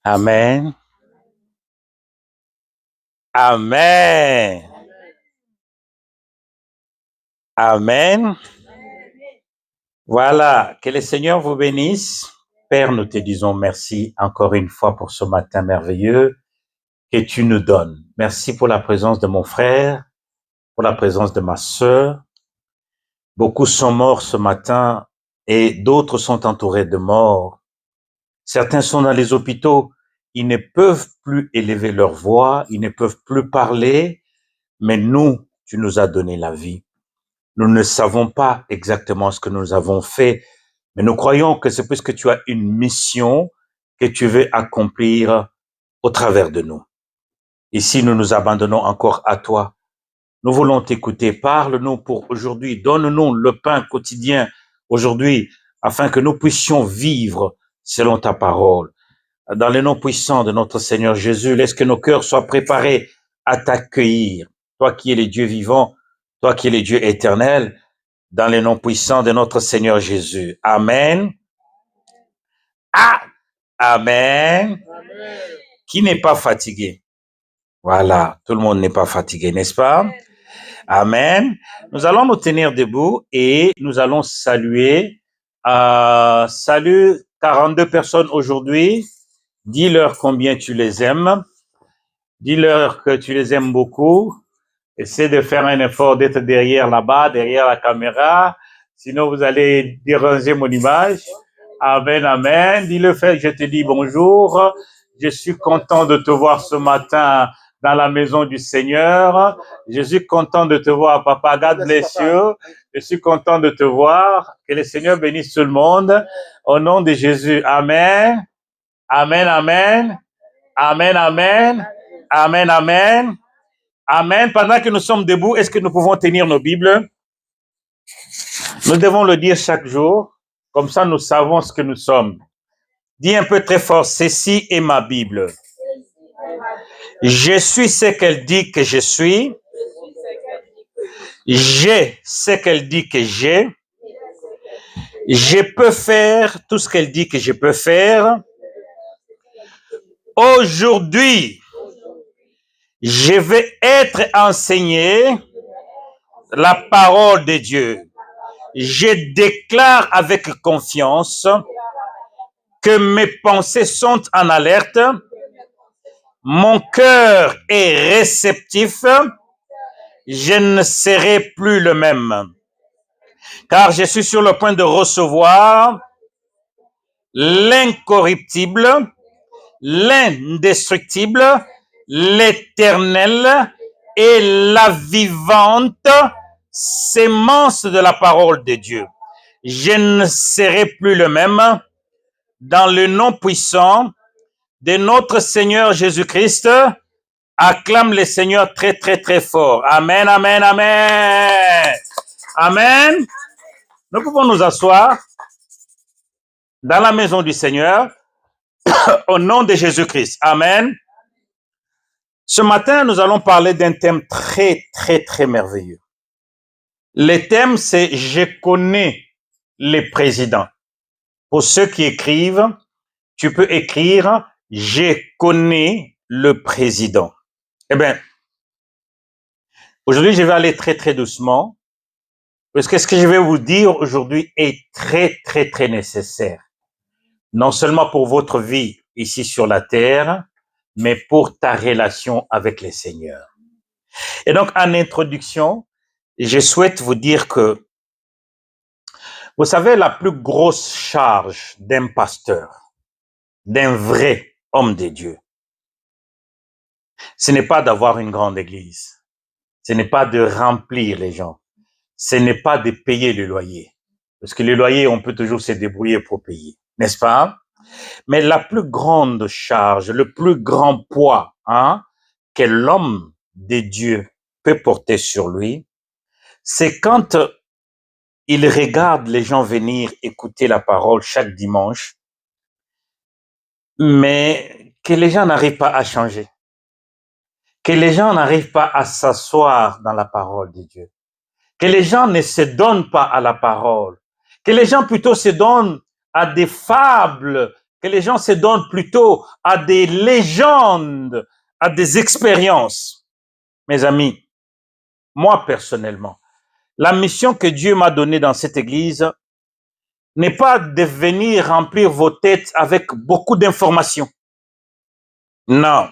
Amen. Amen. Amen. Voilà, que le Seigneur vous bénisse. Père, nous te disons merci encore une fois pour ce matin merveilleux que tu nous donnes. Merci pour la présence de mon frère, pour la présence de ma sœur. Beaucoup sont morts ce matin et d'autres sont entourés de morts. Certains sont dans les hôpitaux. Ils ne peuvent plus élever leur voix, ils ne peuvent plus parler, mais nous, tu nous as donné la vie. Nous ne savons pas exactement ce que nous avons fait, mais nous croyons que c'est puisque tu as une mission que tu veux accomplir au travers de nous. Ici, nous nous abandonnons encore à toi. Nous voulons t'écouter. Parle-nous pour aujourd'hui. Donne-nous le pain quotidien aujourd'hui afin que nous puissions vivre selon ta parole. Dans le nom puissant de notre Seigneur Jésus, laisse que nos cœurs soient préparés à t'accueillir. Toi qui es le Dieu vivant, toi qui es le Dieu éternel, dans le nom puissant de notre Seigneur Jésus. Amen. Ah, amen. Amen. Qui n'est pas fatigué? Voilà, tout le monde n'est pas fatigué, n'est-ce pas? Amen. Nous allons nous tenir debout et nous allons saluer. Salut 42 personnes aujourd'hui. Dis-leur combien tu les aimes. Dis-leur que tu les aimes beaucoup. Essaie de faire un effort d'être derrière là-bas, derrière la caméra. Sinon, vous allez déranger mon image. Amen, amen. Dis-le, frère, je te dis bonjour. Je suis content de te voir ce matin dans la maison du Seigneur. Je suis content de te voir, papa. God bless you. Je suis content de te voir. Que le Seigneur bénisse tout le monde. Au nom de Jésus. Amen. Amen, amen. Amen, amen. Amen, amen. Amen. Pendant que nous sommes debout, est-ce que nous pouvons tenir nos Bibles? Nous devons le dire chaque jour. Comme ça, nous savons ce que nous sommes. Dis un peu très fort, ceci est ma Bible. Je suis ce qu'elle dit que je suis. J'ai ce qu'elle dit que j'ai. Je peux faire tout ce qu'elle dit que je peux faire. Aujourd'hui, je vais être enseigné la parole de Dieu. Je déclare avec confiance que mes pensées sont en alerte, mon cœur est réceptif, je ne serai plus le même, car je suis sur le point de recevoir l'incorruptible, l'indestructible, l'éternel et la vivante sémence de la parole de Dieu. Je ne serai plus le même dans le nom puissant de notre Seigneur Jésus-Christ. Acclame le Seigneur très, très, très fort. Amen, amen, amen. Amen. Nous pouvons nous asseoir dans la maison du Seigneur au nom de Jésus-Christ. Amen. Ce matin, nous allons parler d'un thème très, très, très merveilleux. Le thème, c'est « Je connais les présidents ». Pour ceux qui écrivent, tu peux écrire « Je connais le président ». Eh bien, aujourd'hui, je vais aller très, très doucement, parce que ce que je vais vous dire aujourd'hui est très, très, très nécessaire. Non seulement pour votre vie ici sur la terre, mais pour ta relation avec le Seigneur. Et donc, en introduction, je souhaite vous dire que, vous savez, la plus grosse charge d'un pasteur, d'un vrai homme de Dieu, ce n'est pas d'avoir une grande église. Ce n'est pas de remplir les gens. Ce n'est pas de payer le loyer. Parce que le loyer, on peut toujours se débrouiller pour payer, n'est-ce pas? Mais la plus grande charge, le plus grand poids que l'homme de Dieu peut porter sur lui, c'est quand il regarde les gens venir écouter la parole chaque dimanche mais que les gens n'arrivent pas à changer, que les gens n'arrivent pas à s'asseoir dans la parole de Dieu, que les gens ne se donnent pas à la parole, que les gens plutôt se donnent à des fables, que les gens se donnent plutôt à des légendes, à des expériences. Mes amis, moi personnellement, la mission que Dieu m'a donnée dans cette église n'est pas de venir remplir vos têtes avec beaucoup d'informations. Non.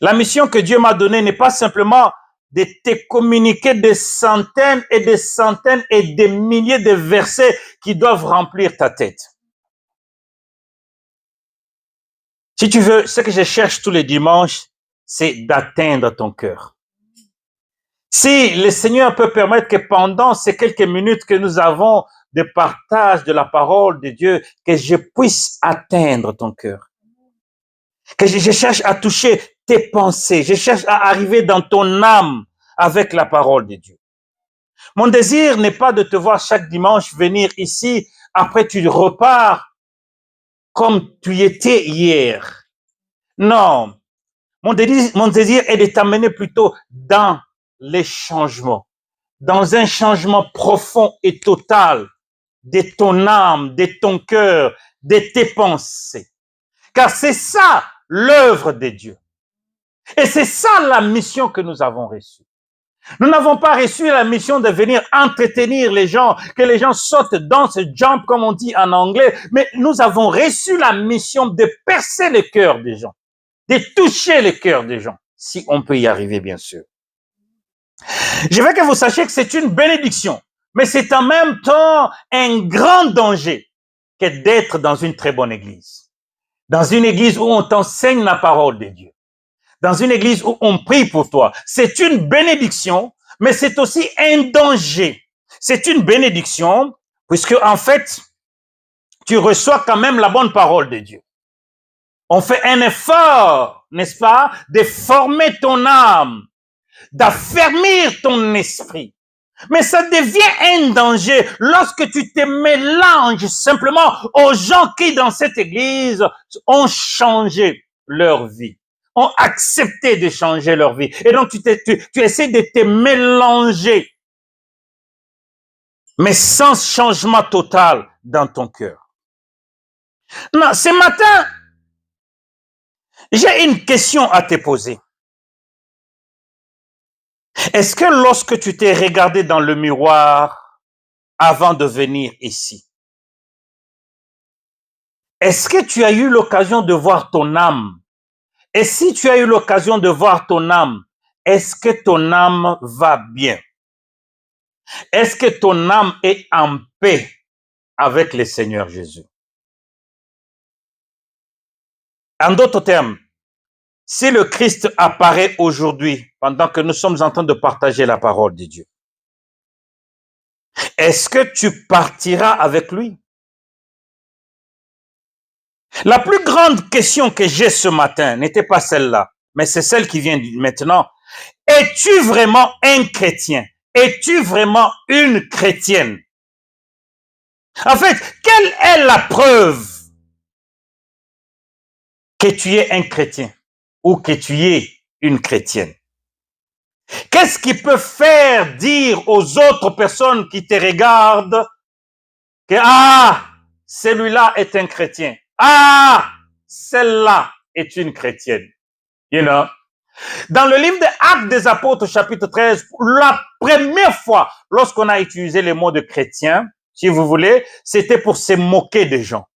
La mission que Dieu m'a donnée n'est pas simplement de te communiquer des centaines et des centaines et des milliers de versets qui doivent remplir ta tête. Si tu veux, ce que je cherche tous les dimanches, c'est d'atteindre ton cœur. Si le Seigneur peut permettre que pendant ces quelques minutes que nous avons de partage de la parole de Dieu, que je puisse atteindre ton cœur. Que je cherche à toucher tes pensées, je cherche à arriver dans ton âme avec la parole de Dieu. Mon désir n'est pas de te voir chaque dimanche venir ici, après tu repars comme tu y étais hier. Non, mon désir est de t'amener plutôt dans les changements, dans un changement profond et total de ton âme, de ton cœur, de tes pensées. Car c'est ça l'œuvre de Dieu. Et c'est ça la mission que nous avons reçue. Nous n'avons pas reçu la mission de venir entretenir les gens, que les gens sautent, dansent, jump, comme on dit en anglais, mais nous avons reçu la mission de percer le cœur des gens, de toucher le cœur des gens, si on peut y arriver, bien sûr. Je veux que vous sachiez que c'est une bénédiction, mais c'est en même temps un grand danger que d'être dans une très bonne église. Dans une église où on t'enseigne la parole de Dieu. Dans une église où on prie pour toi. C'est une bénédiction, mais c'est aussi un danger. C'est une bénédiction, puisque en fait, tu reçois quand même la bonne parole de Dieu. On fait un effort, n'est-ce pas, de former ton âme, d'affermir ton esprit. Mais ça devient un danger lorsque tu te mélanges simplement aux gens qui, dans cette église, ont changé leur vie, ont accepté de changer leur vie. Et donc, tu essaies de te mélanger, mais sans changement total dans ton cœur. Non, ce matin, j'ai une question à te poser. Est-ce que lorsque tu t'es regardé dans le miroir avant de venir ici, est-ce que tu as eu l'occasion de voir ton âme? Et si tu as eu l'occasion de voir ton âme, est-ce que ton âme va bien? Est-ce que ton âme est en paix avec le Seigneur Jésus? En d'autres termes, si le Christ apparaît aujourd'hui, pendant que nous sommes en train de partager la parole de Dieu, est-ce que tu partiras avec lui? La plus grande question que j'ai ce matin n'était pas celle-là, mais c'est celle qui vient maintenant. Es-tu vraiment un chrétien? Es-tu vraiment une chrétienne? En fait, quelle est la preuve que tu es un chrétien ou que tu es une chrétienne? Qu'est-ce qui peut faire dire aux autres personnes qui te regardent que celui-là est un chrétien. Celle-là est une chrétienne. You know? Dans le livre des Actes des Apôtres, chapitre 13, la première fois, lorsqu'on a utilisé le mot de chrétien, si vous voulez, c'était pour se moquer des gens.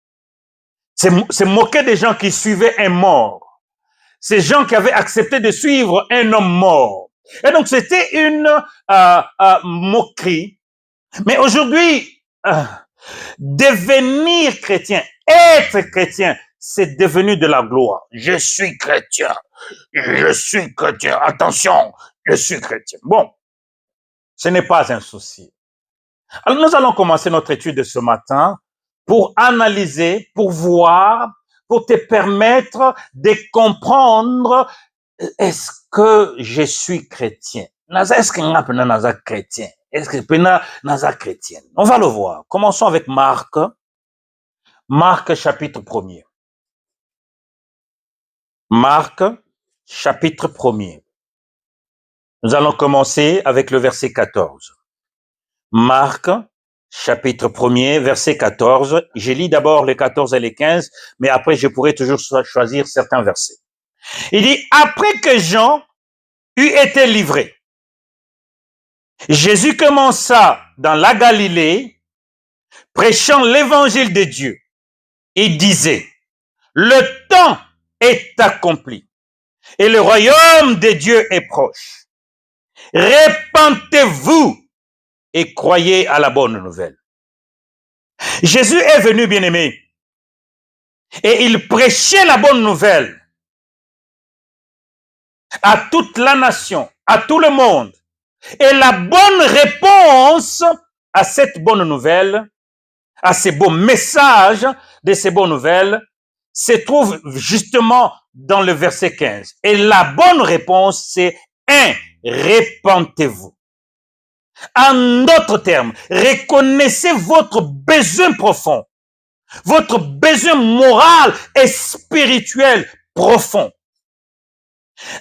Se moquer des gens qui suivaient un mort. Ces gens qui avaient accepté de suivre un homme mort. Et donc, c'était une moquerie. Mais aujourd'hui, devenir chrétien, être chrétien, c'est devenu de la gloire. Je suis chrétien. Je suis chrétien. Attention, je suis chrétien. Bon, ce n'est pas un souci. Alors, nous allons commencer notre étude de ce matin pour analyser, pour voir, pour te permettre de comprendre est-ce que je suis chrétien? Est-ce que je suis chrétien? Est-ce que je suis chrétien? On va le voir. Commençons avec Marc. Marc chapitre 1er. Marc, chapitre 1er. Nous allons commencer avec le verset 14. Marc, chapitre 1er, verset 14. Je lis d'abord les 14 et les 15, mais après je pourrai toujours choisir certains versets. Il dit, après que Jean eut été livré, Jésus commença dans la Galilée, prêchant l'évangile de Dieu. Il disait, le temps est accompli et le royaume de Dieu est proche. Répentez-vous et croyez à la bonne nouvelle. Jésus est venu, bien-aimé, et il prêchait la bonne nouvelle à toute la nation, à tout le monde. Et la bonne réponse à cette bonne nouvelle, à ces beaux messages de ces bonnes nouvelles, se trouve justement dans le verset 15. Et la bonne réponse, c'est 1. Répentez-vous. En d'autres termes, reconnaissez votre besoin profond, votre besoin moral et spirituel profond.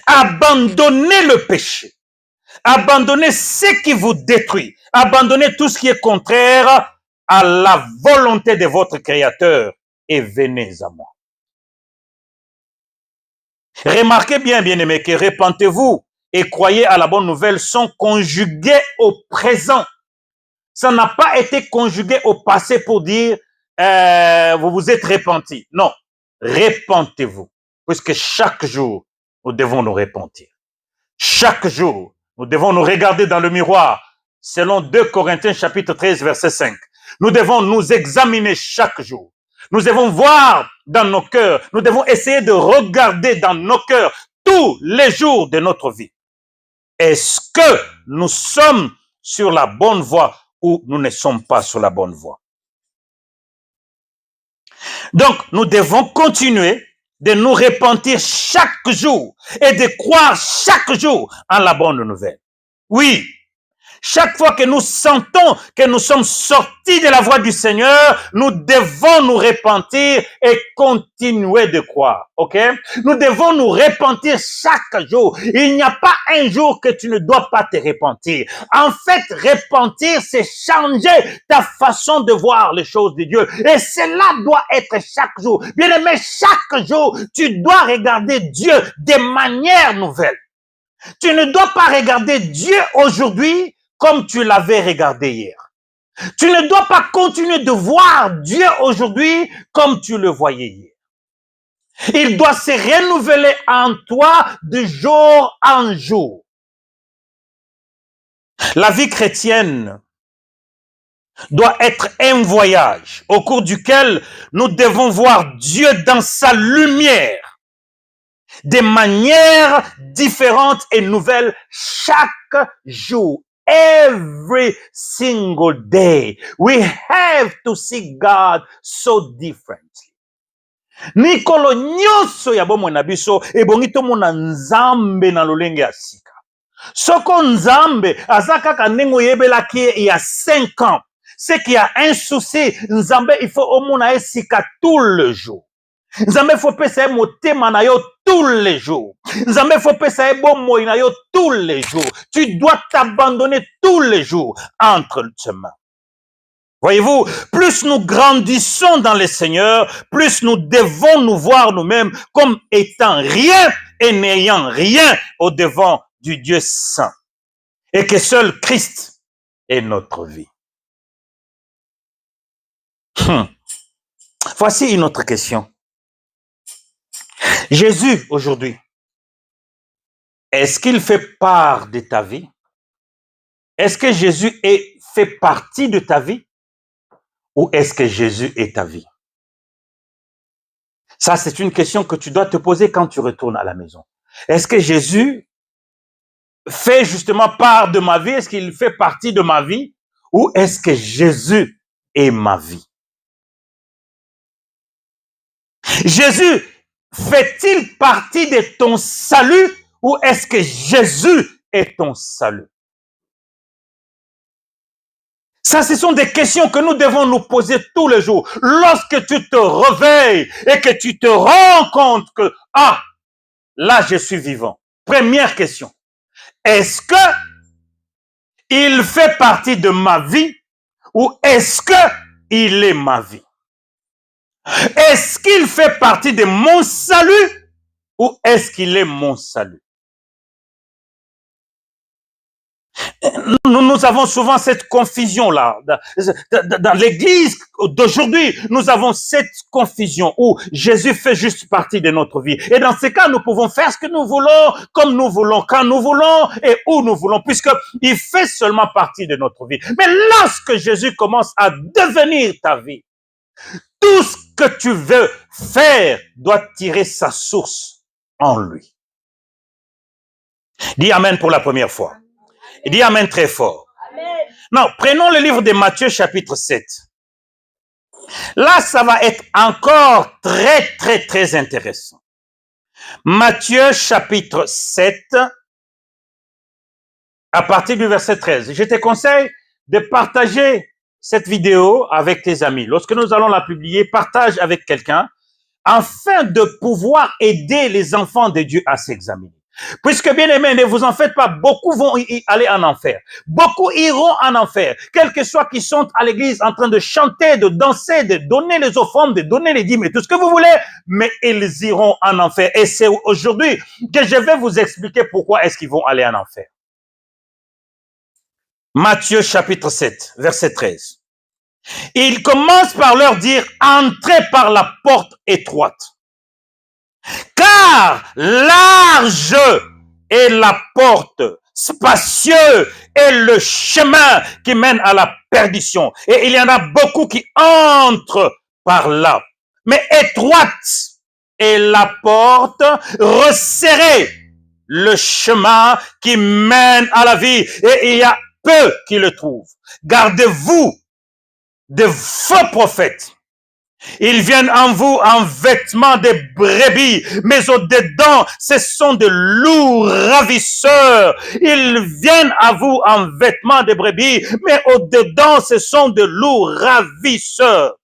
Abandonnez le péché. Abandonnez ce qui vous détruit. Abandonnez tout ce qui est contraire à la volonté de votre Créateur et venez à moi. Remarquez bien, bien-aimés, que répentez-vous et croyez à la bonne nouvelle sont conjugués au présent. Ça n'a pas été conjugué au passé pour dire vous vous êtes repentis. Non, répentez-vous, puisque chaque jour, nous devons nous repentir. Chaque jour, nous devons nous regarder dans le miroir, selon 2 Corinthiens chapitre 13, verset 5. Nous devons nous examiner chaque jour. Nous devons voir dans nos cœurs, nous devons essayer de regarder dans nos cœurs tous les jours de notre vie. Est-ce que nous sommes sur la bonne voie ou nous ne sommes pas sur la bonne voie? Donc, nous devons continuer de nous repentir chaque jour et de croire chaque jour en la bonne nouvelle. Oui, chaque fois que nous sentons que nous sommes sortis de la voie du Seigneur, nous devons nous repentir et continuer de croire, ok? Nous devons nous repentir chaque jour. Il n'y a pas un jour que tu ne dois pas te repentir. En fait, repentir, c'est changer ta façon de voir les choses de Dieu. Et cela doit être chaque jour. Bien aimé, chaque jour, tu dois regarder Dieu de manière nouvelle. Tu ne dois pas regarder Dieu aujourd'hui comme tu l'avais regardé hier. Tu ne dois pas continuer de voir Dieu aujourd'hui comme tu le voyais hier. Il doit se renouveler en toi de jour en jour. La vie chrétienne doit être un voyage au cours duquel nous devons voir Dieu dans sa lumière, de manière différente et nouvelle chaque jour. Every single day, we have to see God so differently. Mikolo nyonso ya bomoi na biso ebongi tomona Nzambe na lolenge ya sika. Soko Nzambe aza kaka ndenge oyebelaki il y a 5 ans, c'est qu'il y a un souci, Nzambe il faut omona esika tout le jour. Nzambe faut pesa motema na yo tous les jours. Nzambe faut pesa bomoi na yo tous les jours. Tu dois t'abandonner tous les jours entre ses mains. Voyez-vous, plus nous grandissons dans le Seigneur, plus nous devons nous voir nous-mêmes comme étant rien et n'ayant rien au-devant du Dieu saint. Et que seul Christ est notre vie. Voici une autre question. Jésus, aujourd'hui, est-ce qu'il fait part de ta vie? Est-ce que Jésus fait partie de ta vie? Ou est-ce que Jésus est ta vie? Ça, c'est une question que tu dois te poser quand tu retournes à la maison. Est-ce que Jésus fait justement part de ma vie? Est-ce qu'il fait partie de ma vie? Ou est-ce que Jésus est ma vie? Jésus fait-il partie de ton salut ou est-ce que Jésus est ton salut? Ça, ce sont des questions que nous devons nous poser tous les jours. Lorsque tu te réveilles et que tu te rends compte que, là je suis vivant. Première question. Est-ce que il fait partie de ma vie ou est-ce que il est ma vie? Est-ce qu'il fait partie de mon salut ou est-ce qu'il est mon salut? Nous avons souvent cette confusion-là. Dans l'église d'aujourd'hui, nous avons cette confusion où Jésus fait juste partie de notre vie. Et dans ces cas, nous pouvons faire ce que nous voulons, comme nous voulons, quand nous voulons et où nous voulons, puisqu'il fait seulement partie de notre vie. Mais lorsque Jésus commence à devenir ta vie, tout ce que tu veux faire doit tirer sa source en lui. Dis Amen pour la première fois. Et dis Amen très fort. Amen. Non, prenons le livre de Matthieu chapitre 7. Là, ça va être encore très intéressant. Matthieu chapitre 7, à partir du verset 13. Je te conseille de partager cette vidéo avec tes amis. Lorsque nous allons la publier, partage avec quelqu'un afin de pouvoir aider les enfants de Dieu à s'examiner. Puisque, bien aimés, ne vous en faites pas, beaucoup vont y aller en enfer. Beaucoup iront en enfer, quels que soient qui sont à l'église en train de chanter, de danser, de donner les offrandes, de donner les dîmes et tout ce que vous voulez, mais ils iront en enfer. Et c'est aujourd'hui que je vais vous expliquer pourquoi est-ce qu'ils vont aller en enfer. Matthieu chapitre 7, verset 13. Il commence par leur dire, entrez par la porte étroite. Car large est la porte, spacieux est le chemin qui mène à la perdition. Et il y en a beaucoup qui entrent par là. Mais étroite est la porte, resserrée le chemin qui mène à la vie. Et il y a peu qui le trouvent. Gardez-vous de faux prophètes. Ils viennent en vous en vêtements de brebis, mais au-dedans, ce sont de loups ravisseurs. Ils viennent à vous en vêtements de brebis, mais au-dedans, ce sont de loups ravisseurs.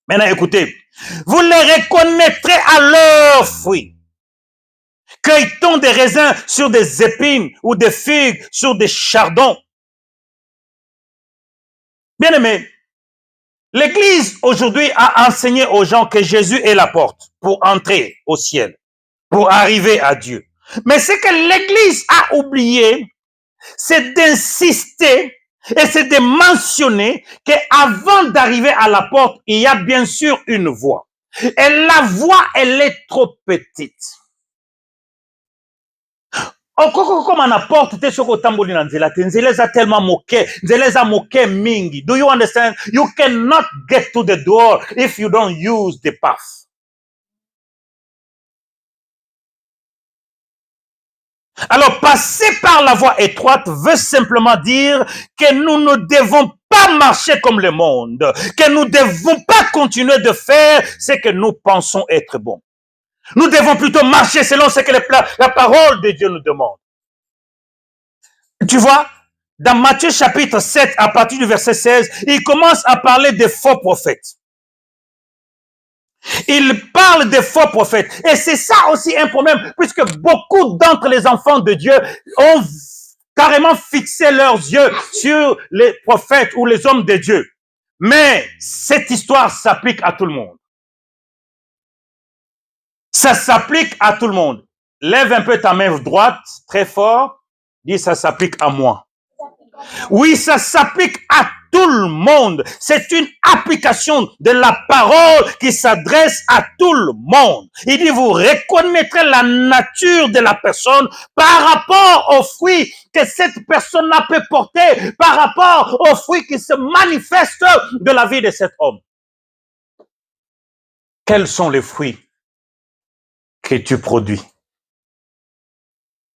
Maintenant, écoutez, vous les reconnaîtrez à leurs fruits. Cueille-t-on des raisins sur des épines ou des figues sur des chardons? Bien aimé, l'Église aujourd'hui a enseigné aux gens que Jésus est la porte pour entrer au ciel, pour arriver à Dieu. Mais ce que l'Église a oublié, c'est d'insister et c'est de mentionner qu'avant d'arriver à la porte, il y a bien sûr une voie. Et la voie, elle est trop petite. Comme na porte te soko tamboli na nzela te nzela eza tellement moke nzela eza moke mingi. Do you understand? You cannot get to the door if you don't use the path. Alors passer par la voie étroite veut simplement dire que nous ne devons pas marcher comme le monde, que nous ne devons pas continuer de faire ce que nous pensons être bon. Nous devons plutôt marcher selon ce que la parole de Dieu nous demande. Tu vois, dans Matthieu chapitre 7, à partir du verset 16, il commence à parler des faux prophètes. Il parle des faux prophètes. Et c'est ça aussi un problème, puisque beaucoup d'entre les enfants de Dieu ont carrément fixé leurs yeux sur les prophètes ou les hommes de Dieu. Mais cette histoire s'applique à tout le monde. Ça s'applique à tout le monde. Lève un peu ta main droite, très fort. Dis, ça s'applique à moi. Oui, ça s'applique à tout le monde. C'est une application de la parole qui s'adresse à tout le monde. Il dit, vous reconnaîtrez la nature de la personne par rapport aux fruits que cette personne-là peut porter, par rapport aux fruits qui se manifestent de la vie de cet homme. Quels sont les fruits que tu produis?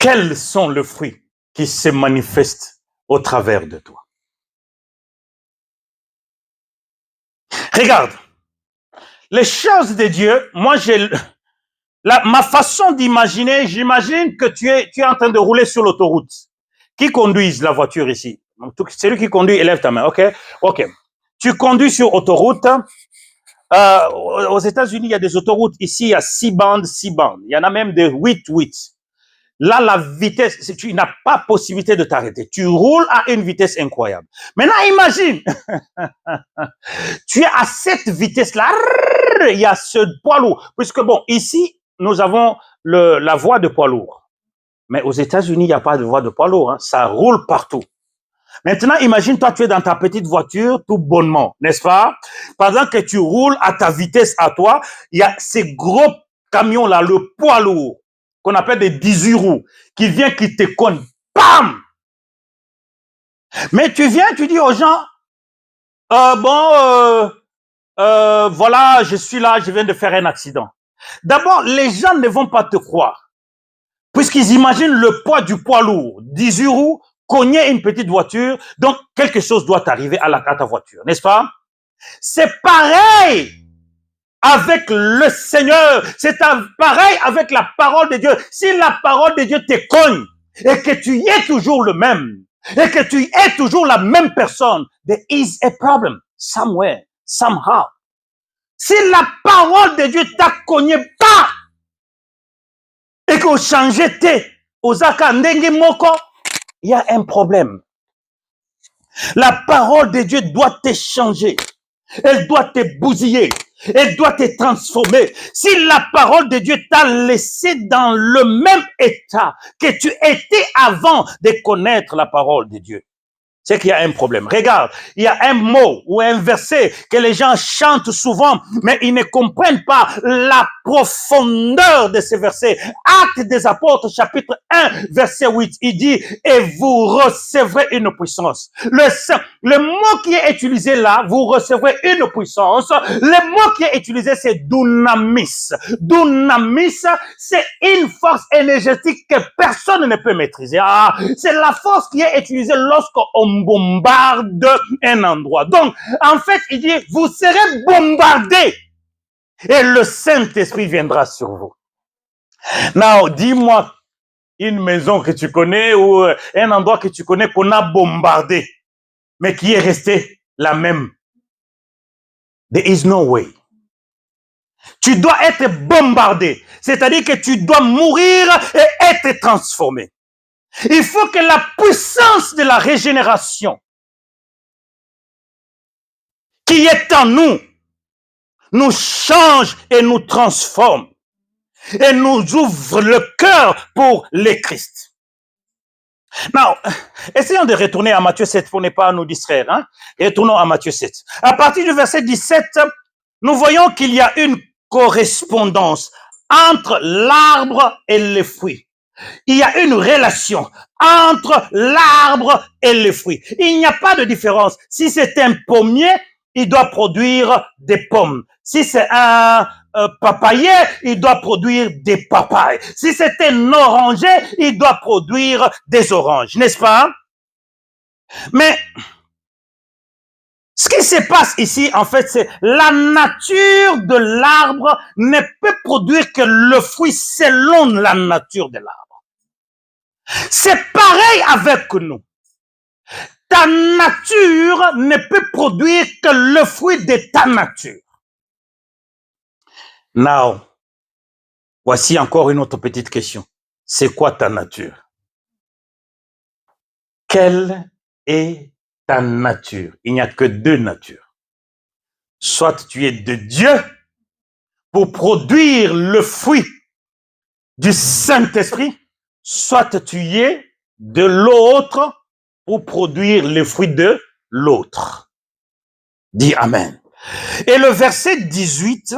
Quels sont les fruits qui se manifestent au travers de toi? Regarde, les choses de Dieu, moi ma façon d'imaginer, j'imagine que tu es en train de rouler sur l'autoroute. Qui conduit la voiture ici? Celui qui conduit, élève ta main, ok? Ok. Tu conduis sur autoroute, Aux États-Unis, il y a des autoroutes. Ici, il y a 6 bandes, 6 bandes. Il y en a même de 8. Là, la vitesse, tu n'as pas possibilité de t'arrêter. Tu roules à une vitesse incroyable. Maintenant, imagine, tu es à cette vitesse-là, il y a ce poids lourd. Puisque bon, ici, nous avons la voie de poids lourd. Mais aux États-Unis, il n'y a pas de voie de poids lourd. Hein. Ça roule partout. Maintenant, imagine, toi, tu es dans ta petite voiture, tout bonnement, n'est-ce pas? Pendant que tu roules à ta vitesse à toi, il y a ces gros camions-là, le poids lourd, qu'on appelle des 18 roues, qui vient, qui te cogne. Bam! Mais tu viens, tu dis aux gens, voilà, je suis là, je viens de faire un accident. D'abord, les gens ne vont pas te croire, puisqu'ils imaginent le poids du poids lourd, 18 roues, cogner une petite voiture, donc quelque chose doit arriver à ta voiture, n'est-ce pas? C'est pareil avec le Seigneur, c'est pareil avec la parole de Dieu. Si la parole de Dieu te cogne et que tu y es toujours le même, et que tu es toujours la même personne, there is a problem somewhere, somehow. Si la parole de Dieu t'a cogné pas et qu'on change Osaka ndenge moko, il y a un problème. La parole de Dieu doit te changer. Elle doit te bousiller. Elle doit te transformer. Si la parole de Dieu t'a laissé dans le même état que tu étais avant de connaître la parole de Dieu, c'est qu'il y a un problème. Regarde, il y a un mot ou un verset que les gens chantent souvent, mais ils ne comprennent pas la profondeur de ces versets. Actes des Apôtres, chapitre 1, verset 8, il dit, et vous recevrez une puissance. Le mot qui est utilisé là, vous recevrez une puissance. Le mot qui est utilisé, c'est dunamis. Dunamis, c'est une force énergétique que personne ne peut maîtriser. Ah, c'est la force qui est utilisée lorsqu'on bombarde un endroit. Donc, en fait, il dit, vous serez bombardés et le Saint-Esprit viendra sur vous. Now, dis-moi une maison que tu connais ou un endroit que tu connais qu'on a bombardé, mais qui est resté la même. There is no way. Tu dois être bombardé, c'est-à-dire que tu dois mourir et être transformé. Il faut que la puissance de la régénération qui est en nous change et nous transforme et nous ouvre le cœur pour le Christ. Now, essayons de retourner à Matthieu 7 pour ne pas nous distraire. Hein? Retournons à Matthieu 7. À partir du verset 17, nous voyons qu'il y a une correspondance entre l'arbre et les fruits. Il y a une relation entre l'arbre et les fruits. Il n'y a pas de différence. Si c'est un pommier, il doit produire des pommes. Si c'est un papayer, il doit produire des papayes. Si c'est un oranger, il doit produire des oranges, n'est-ce pas? Mais ce qui se passe ici, en fait, c'est la nature de l'arbre ne peut produire que le fruit selon la nature de l'arbre. C'est pareil avec nous. Ta nature ne peut produire que le fruit de ta nature. Now, voici encore une autre petite question. C'est quoi ta nature? Quelle est ta nature? Il n'y a que deux natures. Soit tu es de Dieu pour produire le fruit du Saint-Esprit, soit tu es de l'autre pour produire le fruit de l'autre. Dis Amen. Et le verset 18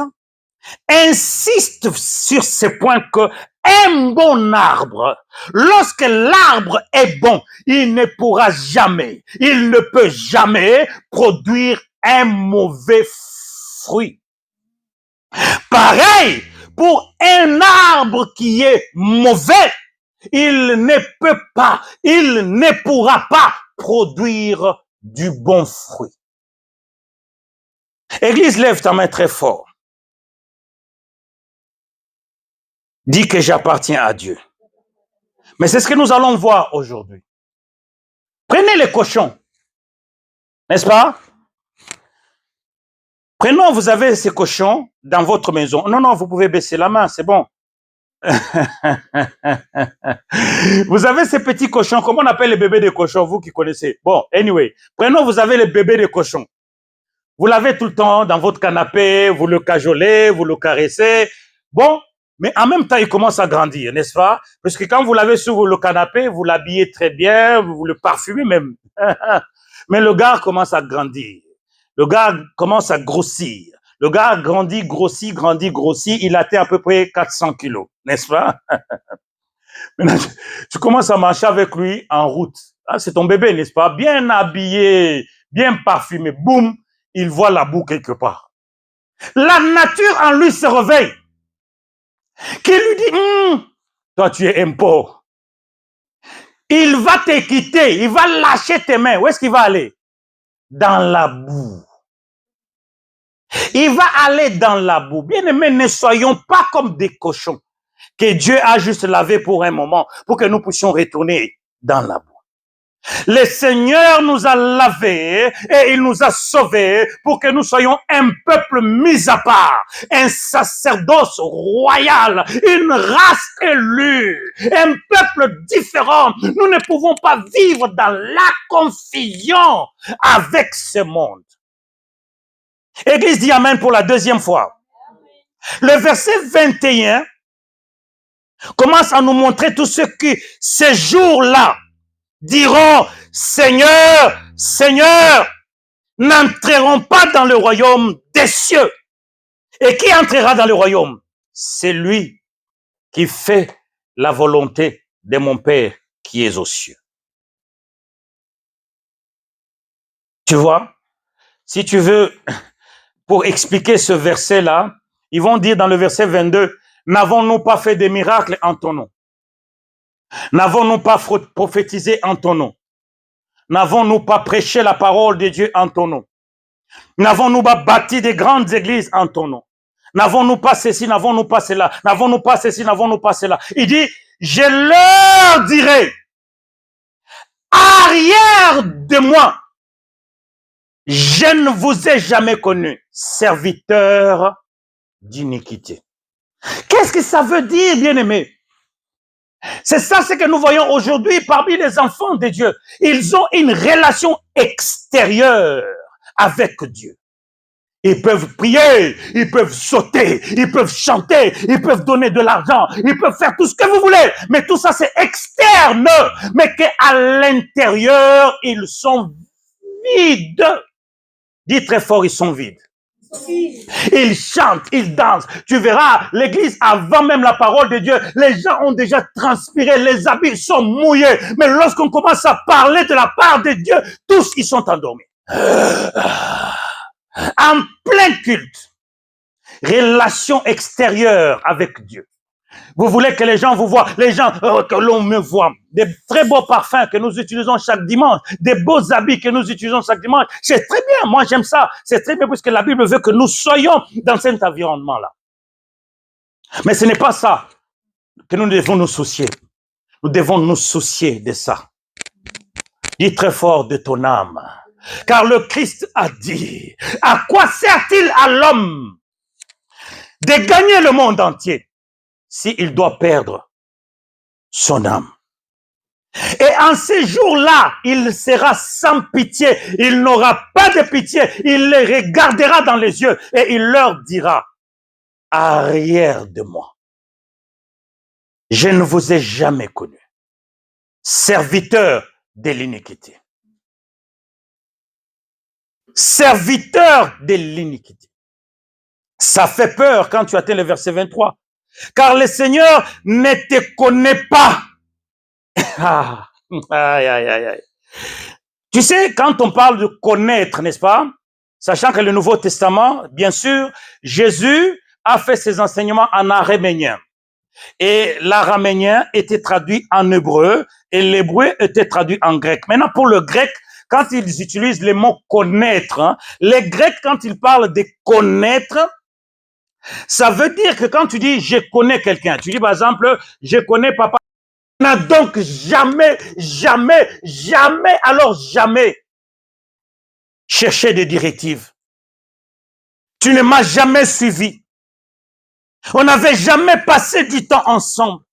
insiste sur ce point que un bon arbre, lorsque l'arbre est bon, il ne pourra jamais, il ne peut jamais produire un mauvais fruit. Pareil, pour un arbre qui est mauvais, il ne peut pas, il ne pourra pas produire du bon fruit. Église, lève ta main très fort. Dis que j'appartiens à Dieu. Mais c'est ce que nous allons voir aujourd'hui. Prenez les cochons, n'est-ce pas? Prenons, vous avez ces cochons dans votre maison. Non, non, vous pouvez baisser la main, c'est bon. Vous avez ces petits cochons, comment on appelle les bébés de cochons, vous qui connaissez? Bon, anyway, prenons, vous avez les bébés de cochons. Vous l'avez tout le temps dans votre canapé, vous le cajolez, vous le caressez. Bon, mais en même temps, il commence à grandir, n'est-ce pas? Parce que quand vous l'avez sur le canapé, vous l'habillez très bien, vous le parfumez même. Mais le gars commence à grandir. Le gars commence à grossir. Le gars grandit, grossit, grandit, grossit. Il atteint à peu près 400 kilos, n'est-ce pas? Maintenant, tu commences à marcher avec lui en route. Ah, c'est ton bébé, n'est-ce pas? Bien habillé, bien parfumé. Boum, il voit la boue quelque part. La nature en lui se réveille. Qui lui dit, toi tu es un pauvre. Il va te quitter, il va lâcher tes mains. Où est-ce qu'il va aller? Dans la boue. Il va aller dans la boue. Bien aimés, ne soyons pas comme des cochons que Dieu a juste lavé pour un moment, pour que nous puissions retourner dans la boue. Le Seigneur nous a lavés et il nous a sauvés pour que nous soyons un peuple mis à part, un sacerdoce royal, une race élue, un peuple différent. Nous ne pouvons pas vivre dans la confusion avec ce monde. Église dit Amen pour la deuxième fois. Le verset 21 commence à nous montrer tous ceux qui, ces jours-là, diront, Seigneur, Seigneur, n'entreront pas dans le royaume des cieux. Et qui entrera dans le royaume? C'est lui qui fait la volonté de mon Père qui est aux cieux. Tu vois, si tu veux, pour expliquer ce verset-là, ils vont dire dans le verset 22, n'avons-nous pas fait des miracles en ton nom? N'avons-nous pas prophétisé en ton nom? N'avons-nous pas prêché la parole de Dieu en ton nom? N'avons-nous pas bâti des grandes églises en ton nom? N'avons-nous pas ceci, n'avons-nous pas cela? N'avons-nous pas ceci, n'avons-nous pas cela? Il dit, je leur dirai, arrière de moi, je ne vous ai jamais connu, serviteur d'iniquité. Qu'est-ce que ça veut dire, bien-aimé? C'est ça ce que nous voyons aujourd'hui parmi les enfants de Dieu. Ils ont une relation extérieure avec Dieu. Ils peuvent prier, ils peuvent sauter, ils peuvent chanter, ils peuvent donner de l'argent, ils peuvent faire tout ce que vous voulez. Mais tout ça, c'est externe. Mais qu'à l'intérieur, ils sont vides. Dis très fort, ils sont vides. Ils chantent, ils dansent. Tu verras, l'église, avant même la parole de Dieu, les gens ont déjà transpiré, les habits sont mouillés. Mais lorsqu'on commence à parler de la part de Dieu, tous ils sont endormis. En plein culte. Relation extérieure avec Dieu. Vous voulez que les gens vous voient, les gens, que l'on me voit. Des très beaux parfums que nous utilisons chaque dimanche, des beaux habits que nous utilisons chaque dimanche. C'est très bien, moi j'aime ça. C'est très bien puisque la Bible veut que nous soyons dans cet environnement-là. Mais ce n'est pas ça que nous devons nous soucier. Nous devons nous soucier de ça. Dis très fort de ton âme. Car le Christ a dit, à quoi sert-il à l'homme de gagner le monde entier s'il doit perdre son âme? Et en ces jours-là, il sera sans pitié. Il n'aura pas de pitié. Il les regardera dans les yeux et il leur dira, arrière de moi, je ne vous ai jamais connu, serviteur de l'iniquité. Serviteur de l'iniquité. Ça fait peur quand tu atteins le verset 23. Car le Seigneur ne te connaît pas. Aïe, aïe, aïe, aïe. Tu sais, quand on parle de connaître, n'est-ce pas? Sachant que le Nouveau Testament, bien sûr, Jésus a fait ses enseignements en araméen. Et l'araméen était traduit en hébreu et l'hébreu était traduit en grec. Maintenant, pour le grec, quand ils utilisent le mot connaître, les Grecs, quand ils parlent de connaître, ça veut dire que quand tu dis je connais quelqu'un, tu dis par exemple je connais papa, n'a donc jamais, jamais, jamais, alors jamais cherché des directives. Tu ne m'as jamais suivi. On n'avait jamais passé du temps ensemble.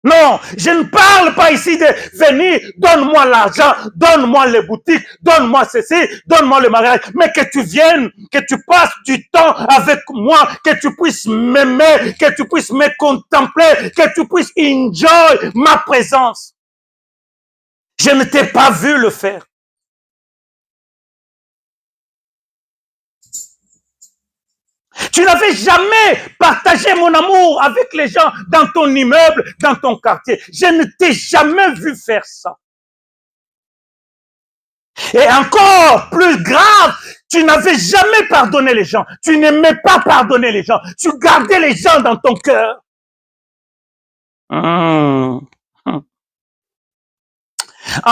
Non, je ne parle pas ici de venir, donne-moi l'argent, donne-moi les boutiques, donne-moi ceci, donne-moi le mariage, mais que tu viennes, que tu passes du temps avec moi, que tu puisses m'aimer, que tu puisses me contempler, que tu puisses enjoy ma présence. Je ne t'ai pas vu le faire. Tu n'avais jamais partagé mon amour avec les gens dans ton immeuble, dans ton quartier. Je ne t'ai jamais vu faire ça. Et encore plus grave, tu n'avais jamais pardonné les gens. Tu n'aimais pas pardonner les gens. Tu gardais les gens dans ton cœur. En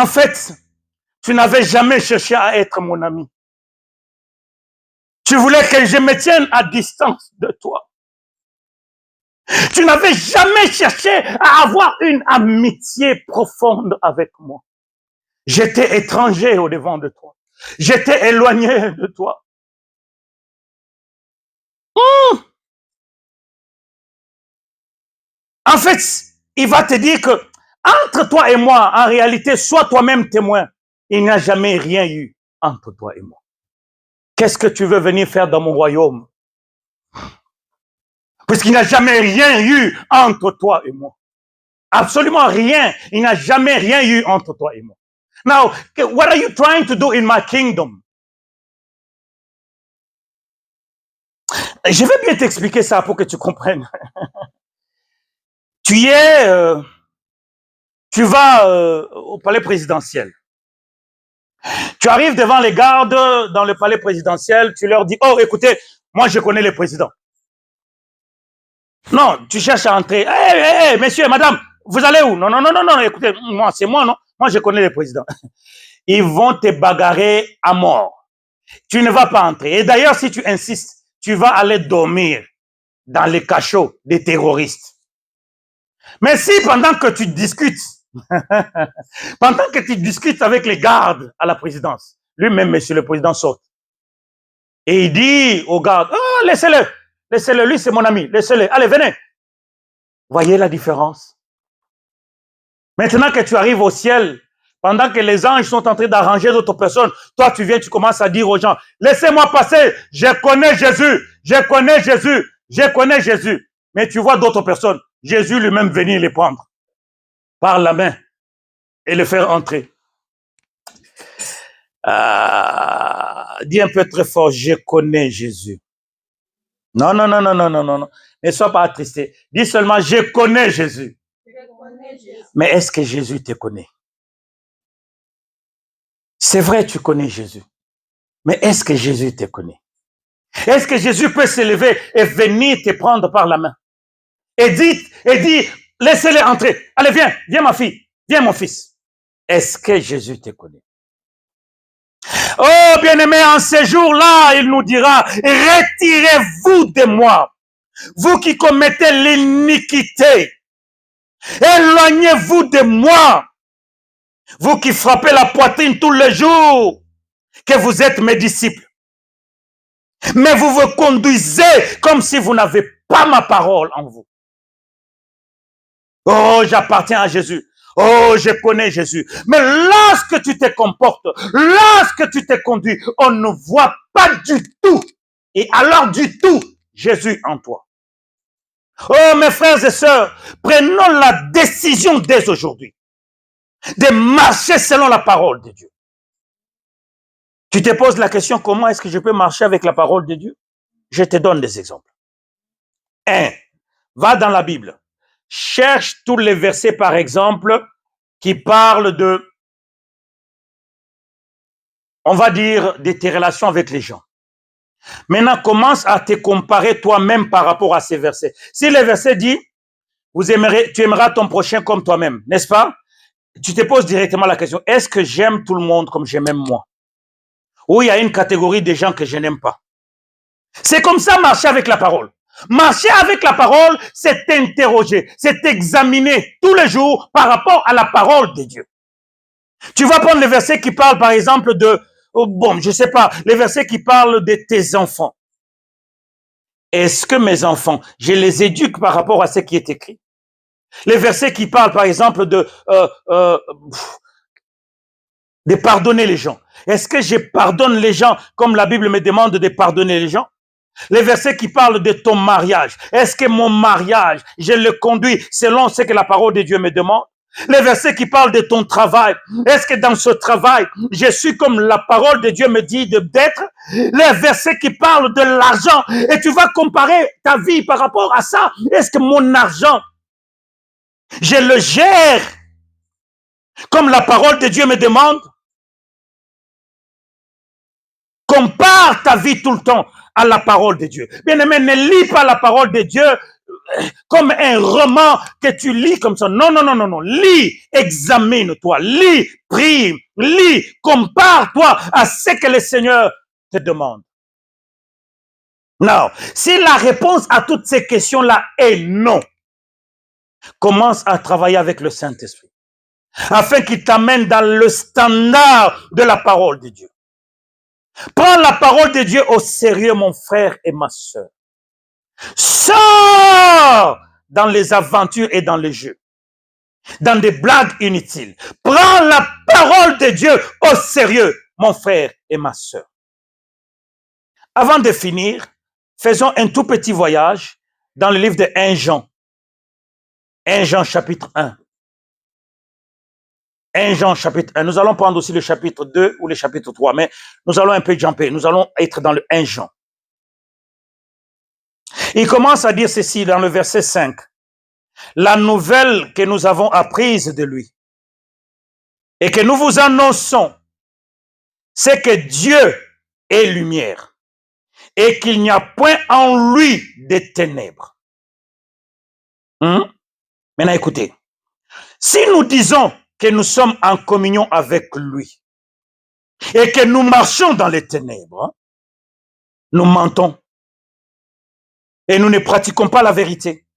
fait, tu n'avais jamais cherché à être mon ami. Tu voulais que je me tienne à distance de toi. Tu n'avais jamais cherché à avoir une amitié profonde avec moi. J'étais étranger au-devant de toi. J'étais éloigné de toi. En fait, il va te dire que entre toi et moi, en réalité, sois toi-même témoin. Il n'y a jamais rien eu entre toi et moi. Qu'est-ce que tu veux venir faire dans mon royaume? Puisqu'il n'y a jamais rien eu entre toi et moi. Absolument rien. Il n'y a jamais rien eu entre toi et moi. Now, what are you trying to do in my kingdom? Je vais bien t'expliquer ça pour que tu comprennes. Tu vas au palais présidentiel. Tu arrives devant les gardes dans le palais présidentiel, tu leur dis, oh, écoutez, moi je connais les présidents. Non, tu cherches à entrer. Hey, monsieur, madame, vous allez où? Non, écoutez, moi, c'est moi, non? Moi, je connais les présidents. Ils vont te bagarrer à mort. Tu ne vas pas entrer. Et d'ailleurs, si tu insistes, tu vas aller dormir dans les cachots des terroristes. Mais si pendant que tu discutes, avec les gardes à la présidence, lui-même, monsieur le président, saute. Et il dit aux gardes, oh, laissez-le, lui c'est mon ami, laissez-le, allez, venez. Voyez la différence? Maintenant que tu arrives au ciel, pendant que les anges sont en train d'arranger d'autres personnes, toi tu viens, tu commences à dire aux gens, laissez-moi passer, je connais Jésus, je connais Jésus, je connais Jésus. Mais tu vois d'autres personnes, Jésus lui-même venir les prendre par la main et les faire entrer. Dis un peu très fort, je connais Jésus. Non. Ne sois pas attristé. Dis seulement, je connais Jésus. Mais est-ce que Jésus te connaît? C'est vrai, tu connais Jésus. Mais est-ce que Jésus te connaît? Est-ce que Jésus peut se lever et venir te prendre par la main? Et dit, laissez-les entrer. Allez, viens ma fille, viens mon fils. Est-ce que Jésus te connaît? Oh, bien-aimé, en ces jours-là, il nous dira, retirez-vous de moi, vous qui commettez l'iniquité. Éloignez-vous de moi, vous qui frappez la poitrine tous les jours, que vous êtes mes disciples. Mais vous vous conduisez comme si vous n'avez pas ma parole en vous. Oh, j'appartiens à Jésus. Oh, je connais Jésus. Mais lorsque tu te comportes, lorsque tu te conduis, on ne voit pas du tout. Et alors du tout, Jésus en toi. Oh, mes frères et sœurs, prenons la décision dès aujourd'hui de marcher selon la parole de Dieu. Tu te poses la question, comment est-ce que je peux marcher avec la parole de Dieu? Je te donne des exemples. 1. Va dans la Bible. Cherche tous les versets, par exemple, qui parlent de, on va dire, de tes relations avec les gens. Maintenant, commence à te comparer toi-même par rapport à ces versets. Si le verset dit, tu aimeras ton prochain comme toi-même, n'est-ce pas? Tu te poses directement la question, est-ce que j'aime tout le monde comme je m'aime moi? Ou il y a une catégorie de gens que je n'aime pas? C'est comme ça marcher avec la parole. Marcher avec la parole, c'est t'interroger, c'est t'examiner tous les jours par rapport à la parole de Dieu. Tu vas prendre les versets qui parlent, par exemple, de, oh bon, je sais pas, les versets qui parlent de tes enfants. Est-ce que mes enfants, je les éduque par rapport à ce qui est écrit? Les versets qui parlent, par exemple, de pardonner les gens. Est-ce que je pardonne les gens comme la Bible me demande de pardonner les gens? Les versets qui parlent de ton mariage. Est-ce que mon mariage, je le conduis selon ce que la parole de Dieu me demande? Les versets qui parlent de ton travail. Est-ce que dans ce travail, je suis comme la parole de Dieu me dit d'être? Les versets qui parlent de l'argent. Et tu vas comparer ta vie par rapport à ça. Est-ce que mon argent, je le gère comme la parole de Dieu me demande? Compare ta vie tout le temps à la parole de Dieu. Bien-aimé, ne lis pas la parole de Dieu comme un roman que tu lis comme ça. Non, non, non, non, non. Lis, examine-toi, lis, prie, lis, compare-toi à ce que le Seigneur te demande. Non, si la réponse à toutes ces questions-là est non, commence à travailler avec le Saint-Esprit afin qu'il t'amène dans le standard de la parole de Dieu. Prends la parole de Dieu au sérieux, mon frère et ma sœur. Sors dans les aventures et dans les jeux, dans des blagues inutiles. Prends la parole de Dieu au sérieux, mon frère et ma sœur. Avant de finir, faisons un tout petit voyage dans le livre de 1 Jean. 1 Jean chapitre 1. 1 Jean chapitre 1. Nous allons prendre aussi le chapitre 2 ou le chapitre 3, mais nous allons un peu jumper. Nous allons être dans le 1 Jean. Il commence à dire ceci dans le verset 5. La nouvelle que nous avons apprise de lui et que nous vous annonçons, c'est que Dieu est lumière et qu'il n'y a point en lui de ténèbres. Maintenant, écoutez. Si nous disons que nous sommes en communion avec lui et que nous marchons dans les ténèbres, nous mentons et nous ne pratiquons pas la vérité.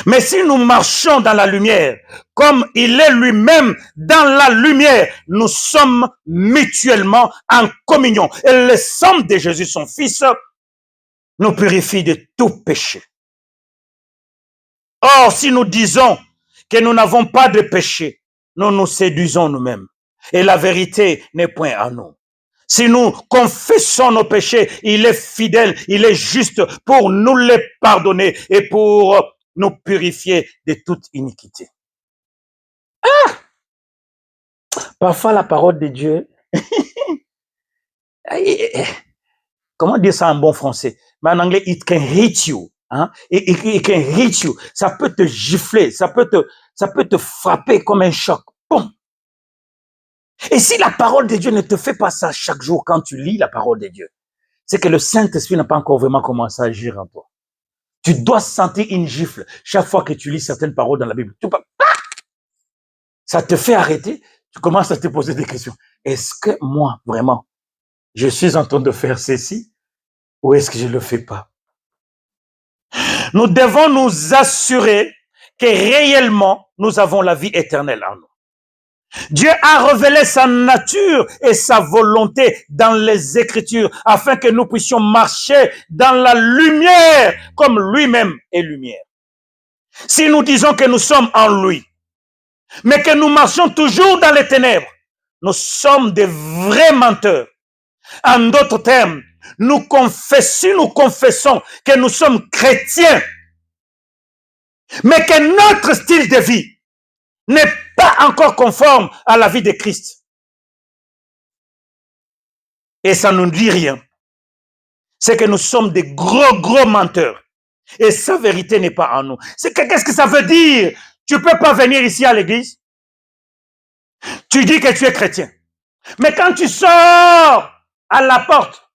Mais si nous marchons dans la lumière, comme il est lui-même dans la lumière, nous sommes mutuellement en communion. Et le sang de Jésus, son Fils, nous purifie de tout péché. Or, si nous disons que nous n'avons pas de péché, nous nous séduisons nous-mêmes. Et la vérité n'est point à nous. Si nous confessons nos péchés, il est fidèle, il est juste pour nous les pardonner et pour nous purifier de toute iniquité. Parfois, la parole de Dieu, comment dire ça en bon français? Mais en anglais, it can hit you. Hein? It can hit you. Ça peut te gifler, ça peut te frapper comme un choc. Boum. Et si la parole de Dieu ne te fait pas ça chaque jour quand tu lis la parole de Dieu, c'est que le Saint-Esprit n'a pas encore vraiment commencé à agir en toi. Tu dois sentir une gifle chaque fois que tu lis certaines paroles dans la Bible. Ça te fait arrêter, tu commences à te poser des questions. Est-ce que moi, vraiment, je suis en train de faire ceci ou est-ce que je ne le fais pas? Nous devons nous assurer que réellement, nous avons la vie éternelle en nous. Dieu a révélé sa nature et sa volonté dans les Écritures afin que nous puissions marcher dans la lumière comme lui-même est lumière. Si nous disons que nous sommes en lui, mais que nous marchons toujours dans les ténèbres, nous sommes des vrais menteurs. En d'autres termes, nous confessons que nous sommes chrétiens, mais que notre style de vie n'est pas encore conforme à la vie de Christ. Et ça ne nous dit rien. C'est que nous sommes des gros menteurs. Et sa vérité n'est pas en nous. Qu'est-ce que ça veut dire? Tu ne peux pas venir ici à l'église. Tu dis que tu es chrétien. Mais quand tu sors à la porte,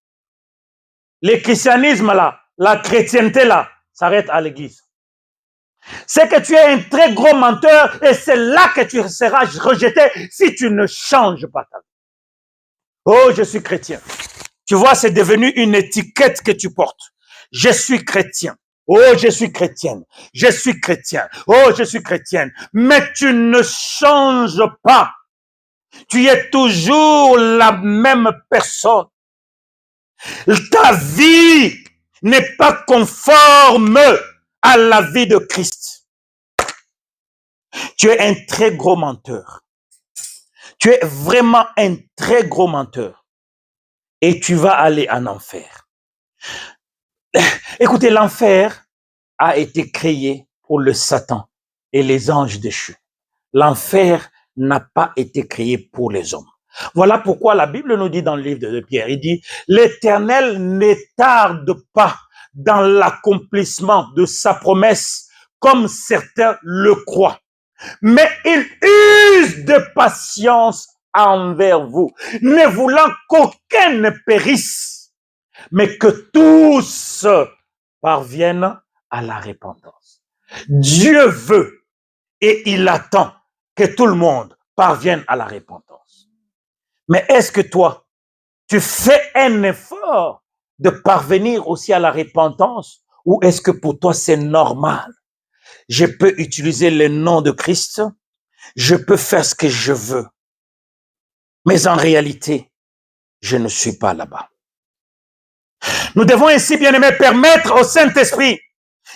le christianisme là, la chrétienté là, s'arrête à l'église. C'est que tu es un très gros menteur et c'est là que tu seras rejeté si tu ne changes pas ta vie. Oh, je suis chrétien. Tu vois, c'est devenu une étiquette que tu portes. Je suis chrétien. Oh, je suis chrétienne. Je suis chrétien. Oh, je suis chrétienne. Mais tu ne changes pas. Tu es toujours la même personne. Ta vie n'est pas conforme à la vie de Christ. Tu es un très gros menteur. Tu es vraiment un très gros menteur. Et tu vas aller en enfer. Écoutez, l'enfer a été créé pour le Satan et les anges déchus. L'enfer n'a pas été créé pour les hommes. Voilà pourquoi la Bible nous dit dans le livre de Pierre, il dit, l'Éternel ne tarde pas dans l'accomplissement de sa promesse, comme certains le croient. Mais il use de patience envers vous, ne voulant qu'aucun ne périsse, mais que tous parviennent à la repentance. Dieu veut et il attend que tout le monde parvienne à la repentance. Mais est-ce que toi, tu fais un effort de parvenir aussi à la repentance, ou est-ce que pour toi c'est normal? Je peux utiliser le nom de Christ, je peux faire ce que je veux, mais en réalité, je ne suis pas là-bas. Nous devons ainsi, bien-aimés, permettre au Saint-Esprit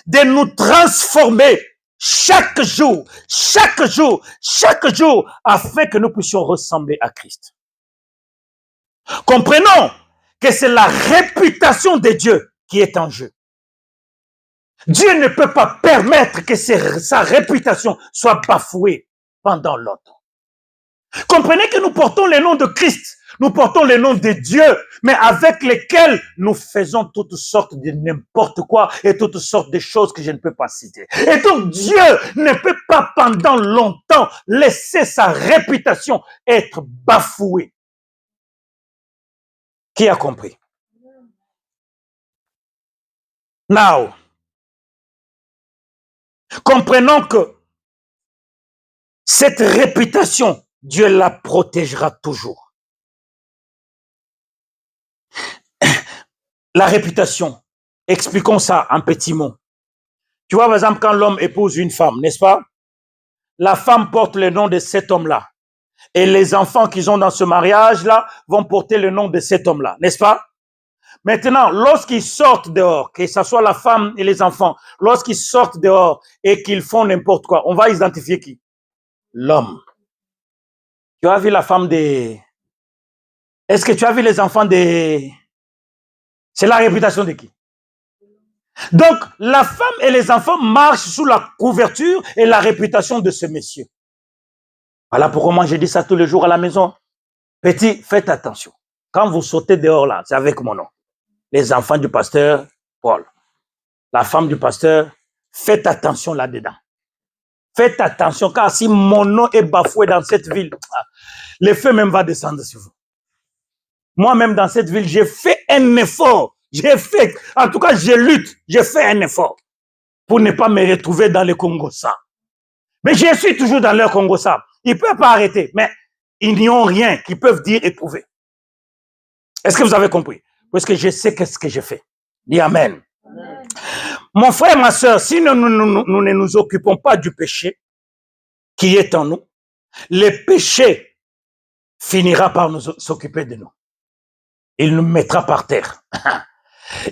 de nous transformer chaque jour, afin que nous puissions ressembler à Christ. Comprenons que c'est la réputation de Dieu qui est en jeu. Dieu ne peut pas permettre que sa réputation soit bafouée pendant longtemps. Comprenez que nous portons le nom de Christ, nous portons le nom de Dieu, mais avec lesquels nous faisons toutes sortes de n'importe quoi et toutes sortes de choses que je ne peux pas citer. Et donc Dieu ne peut pas pendant longtemps laisser sa réputation être bafouée. Qui a compris? Now, comprenons que cette réputation, Dieu la protégera toujours. La réputation, expliquons ça en petits mots. Tu vois, par exemple, quand l'homme épouse une femme, n'est-ce pas? La femme porte le nom de cet homme-là. Et les enfants qu'ils ont dans ce mariage-là vont porter le nom de cet homme-là, n'est-ce pas? Maintenant, lorsqu'ils sortent dehors, que ce soit la femme et les enfants, lorsqu'ils sortent dehors et qu'ils font n'importe quoi, on va identifier qui? L'homme. Tu as vu la femme des... Est-ce que tu as vu les enfants des... C'est la réputation de qui? Donc, la femme et les enfants marchent sous la couverture et la réputation de ce monsieur. Voilà pourquoi moi je dis ça tous les jours à la maison. Petit, faites attention. Quand vous sautez dehors là, c'est avec mon nom. Les enfants du pasteur Paul, la femme du pasteur, faites attention là-dedans. Faites attention, car si mon nom est bafoué dans cette ville, le feu même va descendre sur vous. Moi-même dans cette ville, j'ai fait un effort. En tout cas, je lutte, j'ai fait un effort pour ne pas me retrouver dans le Congo-Ça. Mais je suis toujours dans leur Congo-Ça. Ils ne peuvent pas arrêter, mais ils n'y ont rien qu'ils peuvent dire et prouver. Est-ce que vous avez compris? Parce que je sais qu'est-ce que j'ai fait. Dis Amen. Amen. Mon frère, ma soeur, si nous ne nous occupons pas du péché qui est en nous, le péché finira par nous s'occuper de nous. Il nous mettra par terre.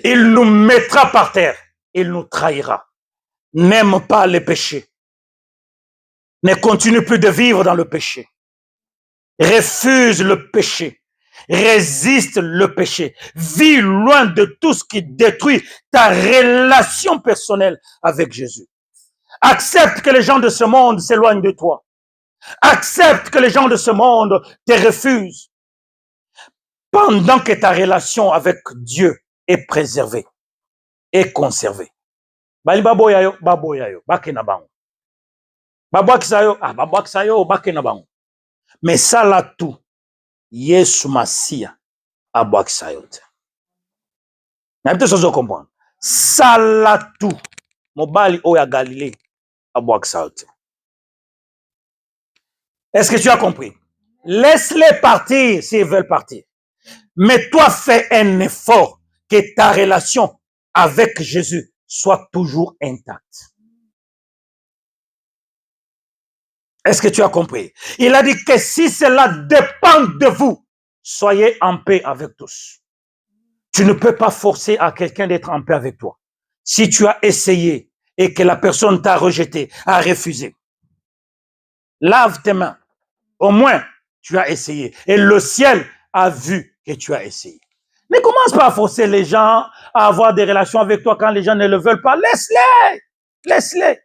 Il nous mettra par terre. Il nous trahira. N'aime pas le péché. Ne continue plus de vivre dans le péché. Refuse le péché. Résiste le péché. Vis loin de tout ce qui détruit ta relation personnelle avec Jésus. Accepte que les gens de ce monde s'éloignent de toi. Accepte que les gens de ce monde te refusent. Pendant que ta relation avec Dieu est préservée et conservée. Bali baboyayo, baboyayo, bakena bango. Babwakisayo, babwakisayo, bakena bango. Mais ça là tout, Yesu Masia abwakisayo te. N'habite sozo comprendre. Ça là tout, mobali oya Galilée abwakisayo te. Est-ce que tu as compris? Laisse-les partir s'ils veulent partir. Mais toi, fais un effort que ta relation avec Jésus soit toujours intacte. Est-ce que tu as compris? Il a dit que si cela dépend de vous, soyez en paix avec tous. Tu ne peux pas forcer à quelqu'un d'être en paix avec toi. Si tu as essayé et que la personne t'a rejeté, a refusé, lave tes mains. Au moins, tu as essayé. Et le ciel a vu que tu as essayé. Ne commence pas à forcer les gens à avoir des relations avec toi quand les gens ne le veulent pas. Laisse-les. Laisse-les.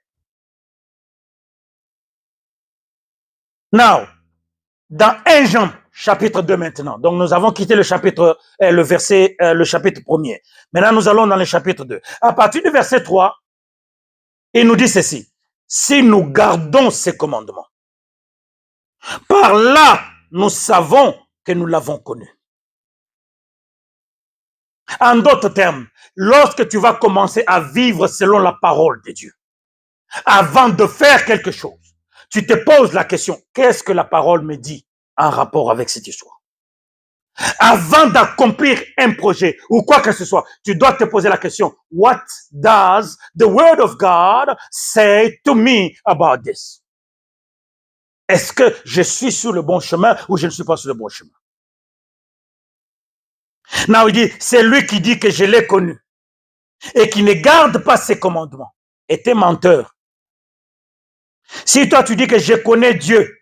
Now, dans 1 Jean, chapitre 2 maintenant. Donc, nous avons quitté le chapitre, le chapitre 1er. Maintenant, nous allons dans le chapitre 2. À partir du verset 3, il nous dit ceci. Si nous gardons ces commandements, par là, nous savons que nous l'avons connu. En d'autres termes, lorsque tu vas commencer à vivre selon la parole de Dieu, avant de faire quelque chose, tu te poses la question, qu'est-ce que la parole me dit en rapport avec cette histoire? Avant d'accomplir un projet ou quoi que ce soit, tu dois te poser la question, what does the word of God say to me about this? Est-ce que je suis sur le bon chemin ou je ne suis pas sur le bon chemin? Now, il dit, c'est lui qui dit que je l'ai connu et qui ne garde pas ses commandements est un menteur. Si toi tu dis que je connais Dieu,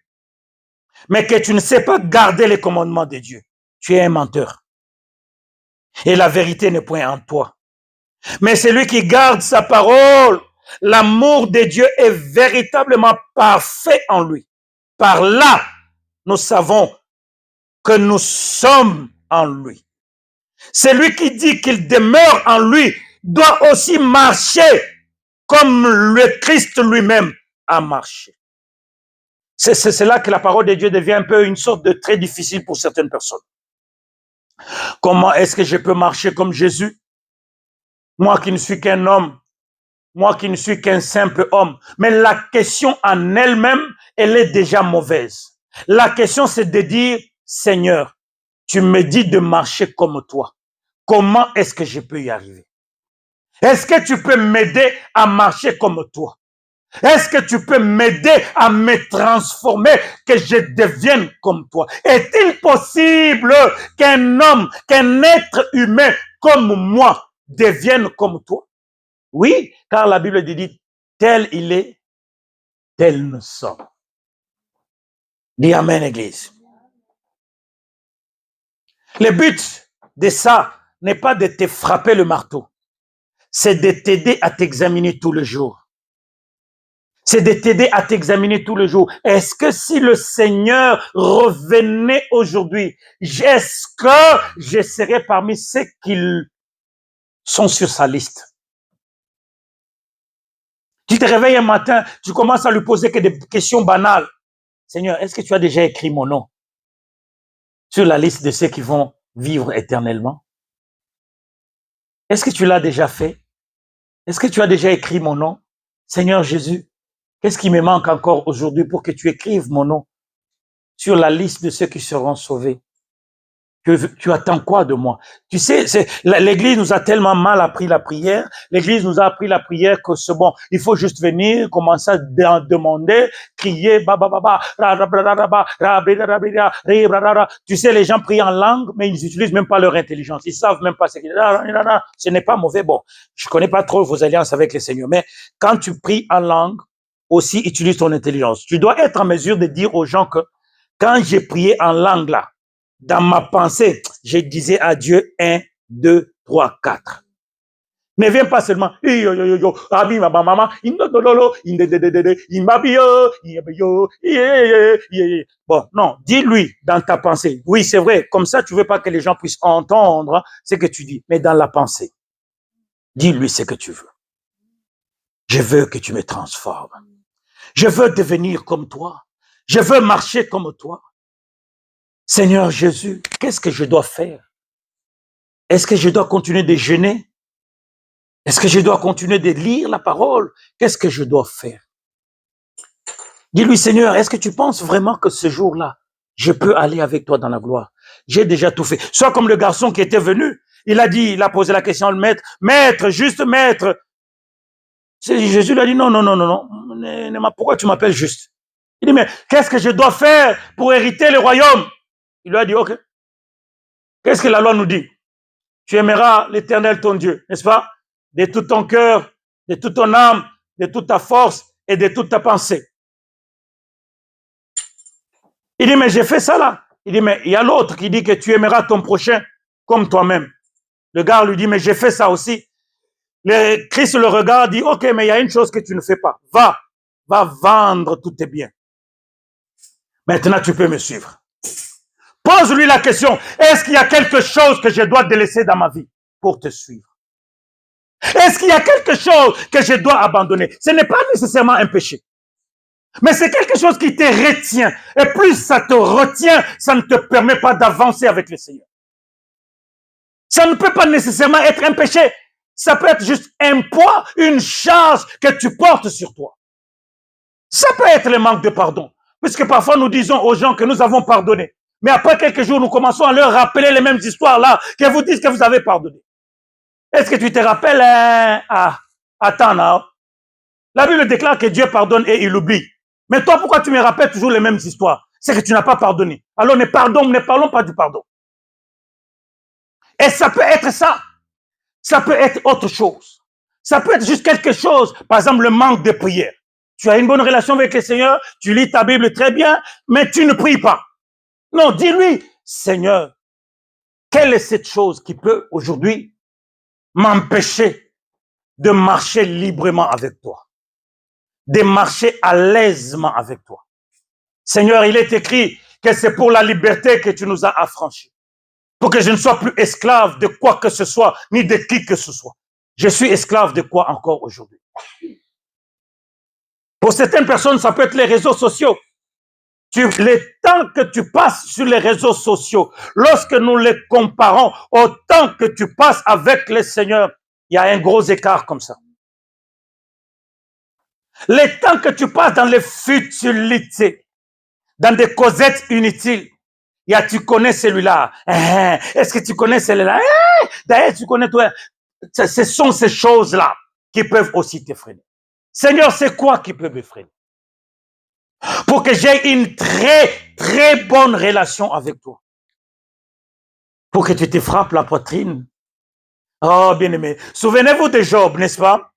mais que tu ne sais pas garder les commandements de Dieu, tu es un menteur. Et la vérité n'est point en toi. Mais celui qui garde sa parole, l'amour de Dieu est véritablement parfait en lui. Par là, nous savons que nous sommes en lui. Celui qui dit qu'il demeure en lui doit aussi marcher comme le Christ lui-même a marché. C'est là que la parole de Dieu devient un peu une sorte de très difficile pour certaines personnes. Comment est-ce que je peux marcher comme Jésus? Moi qui ne suis qu'un homme, moi qui ne suis qu'un simple homme. Mais la question en elle-même, elle est déjà mauvaise. La question, c'est de dire, Seigneur, tu me dis de marcher comme toi. Comment est-ce que je peux y arriver? Est-ce que tu peux m'aider à marcher comme toi? Est-ce que tu peux m'aider à me transformer, que je devienne comme toi? Est-il possible qu'un homme, qu'un être humain comme moi devienne comme toi? Oui, car la Bible dit, tel il est, tel nous sommes. Dis Amen, Église. Le but de ça n'est pas de te frapper le marteau, c'est de t'aider à t'examiner tous les jours. C'est de t'aider à t'examiner tous les jours. Est-ce que si le Seigneur revenait aujourd'hui, est-ce que je serais parmi ceux qui sont sur sa liste? Tu te réveilles un matin, tu commences à lui poser que des questions banales. Seigneur, est-ce que tu as déjà écrit mon nom sur la liste de ceux qui vont vivre éternellement? Est-ce que tu l'as déjà fait? Est-ce que tu as déjà écrit mon nom? Seigneur Jésus, qu'est-ce qui me manque encore aujourd'hui pour que tu écrives mon nom sur la liste de ceux qui seront sauvés? Tu attends quoi de moi? Tu sais, l'Église nous a tellement mal appris la prière. L'Église nous a appris la prière que c'est bon. Il faut juste venir, commencer à demander, crier, Tu sais, les gens prient en langue, mais ils utilisent même pas leur intelligence. Ils savent même pas ce qu'ils disent. Ce n'est pas mauvais. Bon, je connais pas trop vos alliances avec le Seigneur, mais quand tu pries en langue, aussi utilise ton intelligence. Tu dois être en mesure de dire aux gens que quand j'ai prié en langue là, dans ma pensée, je disais à Dieu 1, 2, 3, 4. Ne viens pas seulement, bon, non, dis-lui dans ta pensée. Oui, c'est vrai, comme ça, tu veux pas que les gens puissent entendre ce que tu dis, mais dans la pensée, dis-lui ce que tu veux. Je veux que tu me transformes. Je veux devenir comme toi. Je veux marcher comme toi. Seigneur Jésus, qu'est-ce que je dois faire? Est-ce que je dois continuer de jeûner? Est-ce que je dois continuer de lire la parole? Qu'est-ce que je dois faire? Dis-lui, Seigneur, est-ce que tu penses vraiment que ce jour-là, je peux aller avec toi dans la gloire? J'ai déjà tout fait. Soit comme le garçon qui était venu, il a posé la question au maître, maître, juste maître. Jésus lui a dit, non, pourquoi tu m'appelles juste? Il dit, mais qu'est-ce que je dois faire pour hériter le royaume? Il lui a dit, ok. Qu'est-ce que la loi nous dit? tu aimeras l'Éternel ton Dieu, n'est-ce pas? De tout ton cœur, de toute ton âme, de toute ta force et de toute ta pensée. Il dit, mais j'ai fait ça là. Il dit, mais il y a l'autre qui dit que tu aimeras ton prochain comme toi-même. Le gars lui dit, mais j'ai fait ça aussi. Christ le regarde, dit, ok, mais il y a une chose que tu ne fais pas. Va vendre tous tes biens. Maintenant, tu peux me suivre. Pose-lui la question, est-ce qu'il y a quelque chose que je dois délaisser dans ma vie pour te suivre? Est-ce qu'il y a quelque chose que je dois abandonner? Ce n'est pas nécessairement un péché, mais c'est quelque chose qui te retient. Et plus ça te retient, ça ne te permet pas d'avancer avec le Seigneur. Ça ne peut pas nécessairement être un péché. Ça peut être juste un poids, une charge que tu portes sur toi. Ça peut être le manque de pardon. Puisque parfois nous disons aux gens que nous avons pardonné. Mais après quelques jours, nous commençons à leur rappeler les mêmes histoires là, que vous disent que vous avez pardonné. Est-ce que tu te rappelles? Attends là. La Bible déclare que Dieu pardonne et il oublie. Mais toi, pourquoi tu me rappelles toujours les mêmes histoires? C'est que tu n'as pas pardonné. Alors ne parlons pas du pardon. Et ça peut être ça. Ça peut être autre chose. Ça peut être juste quelque chose. Par exemple, le manque de prière. Tu as une bonne relation avec le Seigneur, tu lis ta Bible très bien, mais tu ne pries pas. Non, dis-lui, Seigneur, quelle est cette chose qui peut aujourd'hui m'empêcher de marcher librement avec toi, de marcher à l'aisement avec toi. Seigneur, il est écrit que c'est pour la liberté que tu nous as affranchis, pour que je ne sois plus esclave de quoi que ce soit, ni de qui que ce soit. Je suis esclave de quoi encore aujourd'hui? Pour certaines personnes, ça peut être les réseaux sociaux. Le temps que tu passes sur les réseaux sociaux, lorsque nous les comparons au temps que tu passes avec le Seigneur, il y a un gros écart comme ça. Le temps que tu passes dans les futilités, dans des causettes inutiles, tu connais celui-là. Est-ce que tu connais celui-là? D'ailleurs, tu connais toi. Ce sont ces choses-là qui peuvent aussi te freiner. Seigneur, c'est quoi qui peut me freiner? Pour que j'ai une très, très bonne relation avec toi. Pour que tu te frappes la poitrine. Oh, bien-aimé. Souvenez-vous de Job, n'est-ce pas?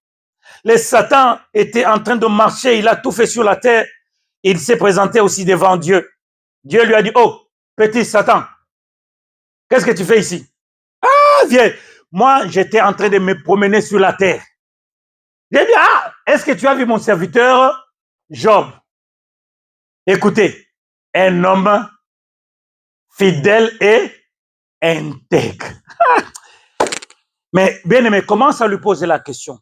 Le Satan était en train de marcher, il a tout fait sur la terre. Il s'est présenté aussi devant Dieu. Dieu lui a dit, oh, petit Satan, qu'est-ce que tu fais ici? Ah, viens. Moi, j'étais en train de me promener sur la terre. J'ai dit, est-ce que tu as vu mon serviteur Job? Écoutez, un homme fidèle et intègre. Mais bien aimé, commence à lui poser la question.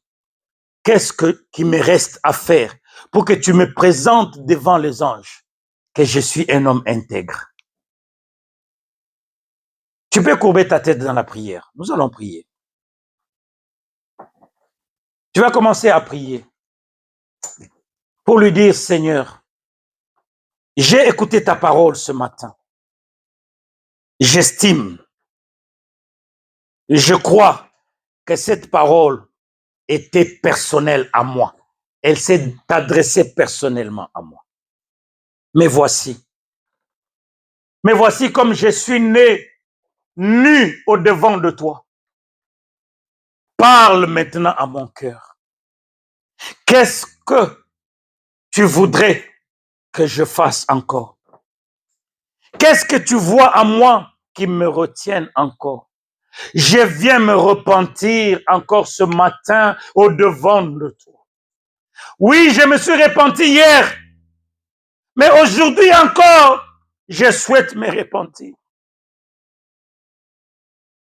Qu'est-ce qui me reste à faire pour que tu me présentes devant les anges que je suis un homme intègre? Tu peux courber ta tête dans la prière. Nous allons prier. Tu vas commencer à prier pour lui dire, Seigneur, j'ai écouté ta parole ce matin. J'estime, je crois que cette parole était personnelle à moi. Elle s'est adressée personnellement à moi. Mais voici comme je suis né nu au devant de toi. Parle maintenant à mon cœur. Qu'est-ce que tu voudrais que je fasse encore? Qu'est-ce que tu vois en moi qui me retienne encore? Je viens me repentir encore ce matin au devant de toi. Oui, je me suis repenti hier, mais aujourd'hui encore, je souhaite me repentir.